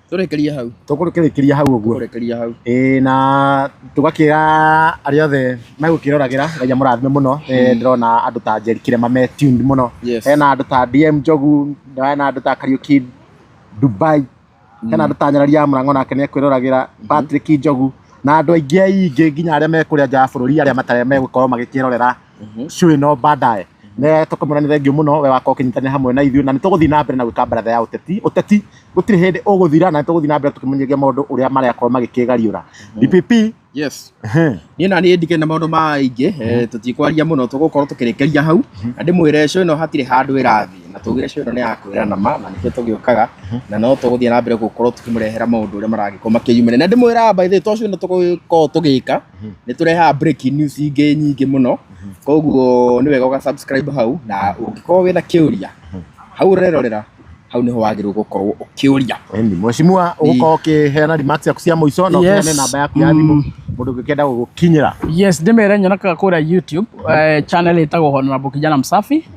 turekeria hau uguo na tugakira ari othe megukirораgira Ngai murathime muno ndirona andu ta Jerry Kirema me tuned muno hena andu ta DM Njogu hena andu ta Kariuki Dubai hena andu ta Nyararia Murango nake ne kwirораgira Patrick Njogu na andu aingi nginya aria me kuria nja bururi aria matare megukorwo magikirorera show no baadaye ne tukamurani thengio muno we wako kinyitane hamwe na ithuĩ na nituguthii na mbere na gwika baratha ya uteti gutiri hindi uguthira na nituguthii na mbere tukimenyagia maundu uria marakorwo magikigariura DPP yes ni na ni ndike na maundu maingi tutikwaria muno tugukorwo tukirekeria hau andi mwire show no hatire handu irathi na tugire show no ni yakwira na ma na nikio tugiukaga na no tuguthii na mbere gukorwo tukimurehera maundu uria maragikorwo makiyumire na ndi mwira by the way show no tugukorwo tugika ni tureha breaking news ingi nyingi muno koguo ni wega uga subscribe hau na ungikorwo wina kiuria hau rerorera hau niho wagirwo gukorwo ukiuria. Eni mheshimiwa uko ukiheana remarks yaku cia muico no uheane namba yaku ya thimu mundu ngikenda gukinyira. Yes, ndimere nyonaga kura YouTube channel itagwo Honorable Kijana Msafi.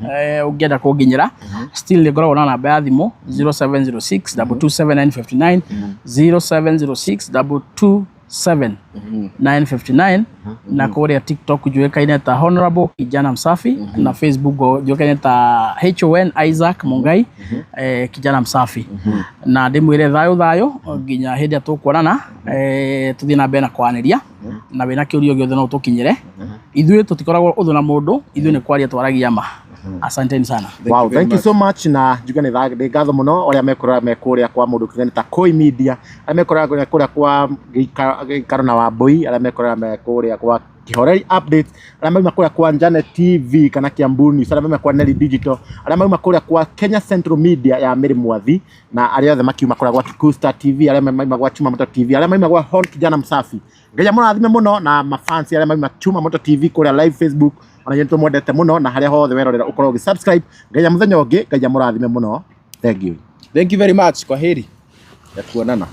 Ungienda kunginyira still ni ngoragwo na namba ya thimu 0706 227 0706 227 na kuria TikTok juekaine ta Honorable Kijana Msafi na Facebook juekaine ta HON Isaac Mungai Kijana Msafi na ndimwire thayo nginya hindi atukuonana tuthie na mbere na kwaniria na wina kiurio giothe no tukinyire ithuĩ tutikoragwo uthu na mundu ithuĩ ni kwaria twaragia ma. Asanteni sana. Wow, thank you so much na njuga ni ngatho muno uria mekora mekuria kwa mundu kigani ta Koi Media aria mekora mekuria kwa Karona wa Boy aria mekora mekuria kwa Kihoreri Updates aria mauma kuria kwa Njane TV kana Kiambu News aria mauma kwa Nelly Digital aria mauma kuria kwa Kenya Central Media ya Mary Mwathi na aria othe makiuma kuria kwa Kikusta TV aria mauma kwa Chuma Moto TV aria mauma kwa Hon Kijana Msafi. Ngeja mũrathime muno na mafansi aria mauma Chuma Moto TV kuria live Facebook ona nyentu mwendete muno na haria hothe werorera ukorwo ugĩ-subscribe. Ngeja muthenya ũngĩ ngeja mũrathime muno. Thank you very much. Kwa heri ya kuonana.